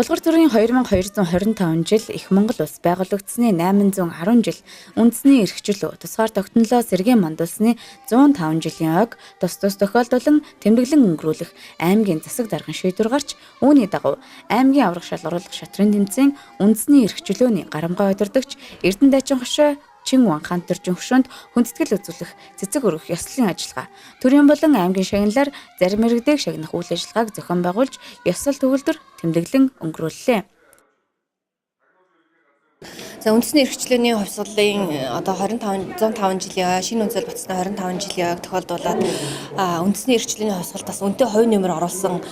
Тулгар зүрийн 2225 жил Их Монгол Улс байгуулагдсны 810 жил үндэсний эрхчлөө тусгаар тогтнолоо сэргээн мандуулсны 105 жилийн ойг тус тохиолдолон тэмдэглэн өнгөрүүлэх аймгийн засаг даргын шийдвэр гарч үүний дагуу аймгийн аврах шалгаруулах шатрын тэмцээн үндэсний эрхчлөөний гарамгай удирдагч Эрдэнэ дайчин хошой Чин Ван хантарчин хөшөөнд хүндэтгэл үзүүлэх цэцэг өргөх ёслолын ажиллагаа төрийн болон аймгийн шагналаар зарим иргэдэг шагнах үйл ажиллагааг зохион байгуулж ёслол төгөлдөр тэмдэглэн өнгөрүүллээ. За үндэсний эрхчлөөний хувьсгалын одоо 105 жилийн шинэ үндэслэл батсны 25 жилийн тохиолдуулаад үндэсний эрхчлөөний хувьсгалтаас үнэтэй хувь нэмэр оруулсан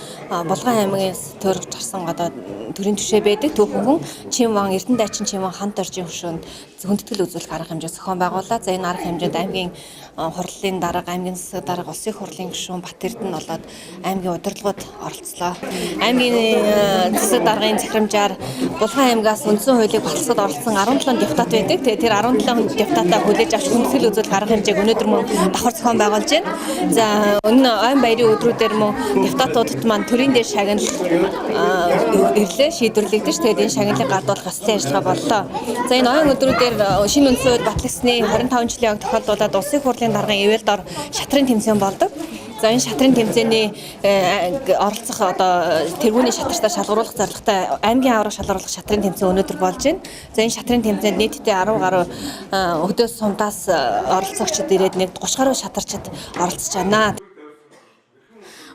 Булган аймагаас төрж гарсан одоо төрийн түвшээ байдаг түүхэн хүн Чин Ван Эрдэнэ дайчин Чин Ван хамт оржийн хөшөөнд хүндэтгэл үзүүлэх арга хэмжээ зохион байгуулаад за энэ арга хэмжээнд аймгийн хурлын дарга, аймгийн засаг дарга, улсын хурлын гишүүн Бат Эрдэнэ болоод аймгийн удирдлагууд оролцлоо. Аймгийн засаг даргын захирамжаар Булган аймгаас үндсэн хуулийг баталсад оролцсон 17 депутат байдаг. Тэгээ тэр 17 депутатаа хүлээж авч хүндэтгэл үзүүлэх арга хэмжээг өнөөдөр мөн давхар зохион байгуулж байна. За өнөө ойн баярын өдрүүдээр мөн депутатуудад маань төрийн дээл шагнал ирлээ шийдвэрлэгдэж тэгээд энэ шагналыг гардуулах ёслолын ажиллагаа боллоо. За энэ ойн өдрүүдээр шинэ үндсэн хууль батлагдсны 25 жилийн ог тохиолдуулаад улсын хурлын даргын ивэл дор шатрын тэмцээн болдог. За энэ шатрын тэмцээний оролцох одоо тэргүүний шатартаа шалгаруулах зорилготой аймгийн аврах шалгаруулах шатрын тэмцээн өнөөдөр болж байна. За энэ шатрын тэмцээнд нийтдээ 10 гаруй өдөөс сумдаас оролцогчид ирээд нэг 30 гаруй шатарчид оролцож байна.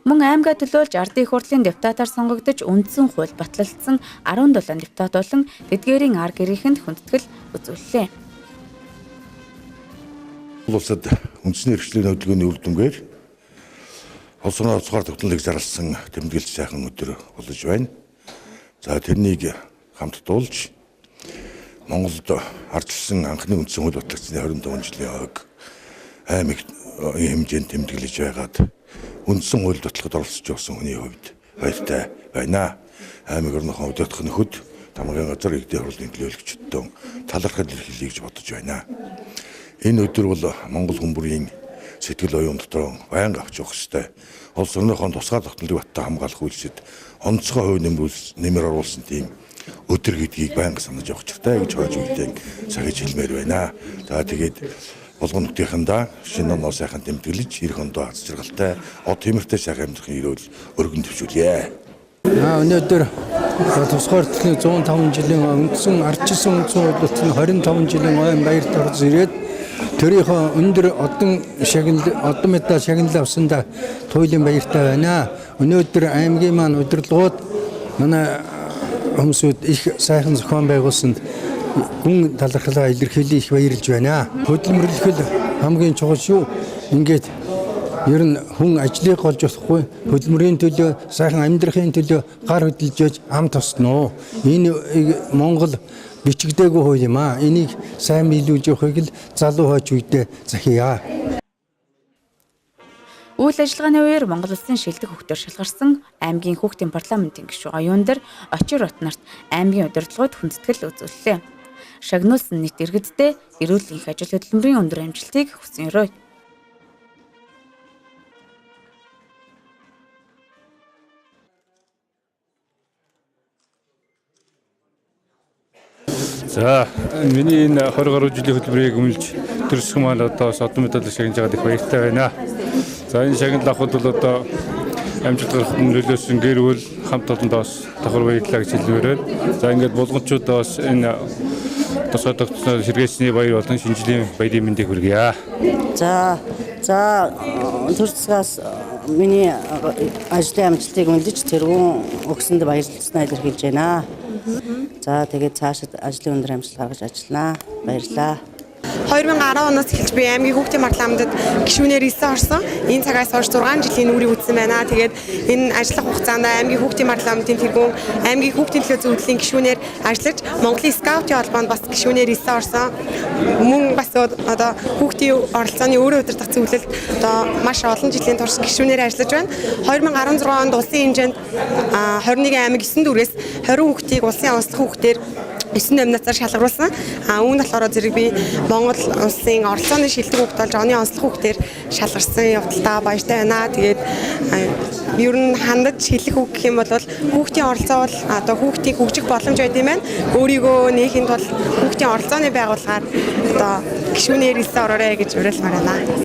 Мөн аймгаа төлөөлж ардын их хурлын депутатаар сонгогдож үндсэн хууль батлагдсан 17 депутат болон тэдгээрийн ар гэрийнхэнд хүндэтгэл үзүүллээ. Улсад үндэсний эрхчлөөний хөдөлгөөний үр дүнгээр улс орны тусгаар тогтнолыг зарласан тэмдэглэж сайхан өдөр болж байна. За тэрнийг хамтдуулж Монголд ардчилсан анхны үндсэн хууль батлагдсны 25 жилийн ойг аймаг хэмжээнд тэмдэглэж байгаад үндсэн хууль баталгад оролцож явсан хүний хувьд баяртай байна. Аймаг орныхон удирдах нөхөд тамгын газар иргэдийн хурлын төлөөлөгчдөө талархал илэрхийлье гэж бодож байна. Энэ өдөр бол Монгол хүн бүрийн сэтгэл оюун дотор байнга авч явах ёстой. Улс орныхон тусгаар тогтнолыг баттай хамгаалах үйлсэд онцгой хувь нэмэр оруулсан тийм өдөр гэдгийг байнга санаж явах хэрэгтэй гэж хойж үлдээн сахиж хэлмээр байна. За тэгээд болгон нутгийнхандаа шинэ оноо сайхан тэмдэглэж ирэх ондоо аз жаргалтай од тиймэрхтэй сайхан амьдрахын эрүүл өргөн төвшүүлье. Өнөөдөр тусгаар тогтнолын 105 жилийн үндсэн ардчилсан үндсэн хууль батлагдсны 25 жилийн ойн баярт орж ирээд тэрийнхөө өндөр одон медаль шагнал авсандаа туйлын баяртай байна. Өнөөдөр аймгийн маань удирдлагууд манай хүмүүсүүд их сайхан зохион байгуулсанд гүн талархлаа илэрхийлээ их баярлж байна. Хөдөлмөрлөхөл хамгийн чухал шүү. Ингээд ер нь хүн ажлыг олж болохгүй хөдөлмөрийн төлөө сайхан амьдрахын төлөө гар хөдөлж яж ам тосноо. Энэ Монгол бичигдээгүй хууль юм аа. Энийг сайн биелүүлж явахыг л залуу хойч үедээ захиа. Үйл ажиллагааны үеэр Монгол Улсын шилдэг хөгтөөр шалгарсан аймгийн хүүхдийн парламентын гишүүн оюун дээр очир отнарт аймгийн удирдлагууд хүндэтгэл үзүүллээ. Шагнуулсан нийт иргэдтэй эрүүл их ажил хөдөлмөрийн өндөр амжилтыг хүсье. За миний энэ 20 гаруй жилийн хөтөлбөрийг өмлж төрсгөн маань одоо одон медаль шагнаж байгаад их баяртай байна. За энэ шагнал авахд бол одоо амжилт гаргахад нөлөөсөн гэр бүл хамт олондоос давхар баярлалаа гэж хэлмээр байна. За ингээд булганчуудаас энэ тусгай тогтнол сэргээсний баяр болон шинэ жилийн баярын мэндийг хүргье. За төрсгөөс миний ажлын амжилтыг үнэлж тэргүүн өгсөнд баярлалснаа илэрхийлж байна. За тэгээд цаашид ажлын өндөр амжилт гаргаж ажиллана. Баярлалаа. 2010 оноос эхэлж би аймгийн хүүхдийн парламентод гишүүнээр ирсэн орсон. Энэ цагаас хойш 6 жилийн үрийг үзсэн байна. Тэгээд энэ ажиллах хугацаанд аймгийн хүүхдийн парламентын тэргүүн аймгийн хүүхдийн төлөө зөвлөлийн гишүүнээр ажиллаж Монголын скаутын холбоонд бас гишүүнээр ирсэн орсон. Мөн бас одоо хүүхдийн оролцооны өөрөө удирдах зөвлөлд одоо маш олон жилийн турш гишүүнээр ажиллаж байна. 2016 онд улсын хэмжээнд 21 аймаг 9 дүрээс 20 хүүхдийг улсын онцлог хүүхдээр 9 номинацаар шалгаруулсан. Үүнд болохоор зэрэг би Монгол улсын оролцооны шилдэг хүүхд болж оны онцлог хүүхдээр шалгарсан явдалтай баяртай байна. Тэгээд ер нь хандаж хэлэх үг гэх юм бол хүүхдийн оролцоо бол одоо хүүхдийг хөгжих боломж байд юм байна. Өөрийгөө нээхэд бол хүүхдийн оролцооны байгууллагаар одоо гишүүнээр хэлсэн ороорой гэж уриалмаар байна.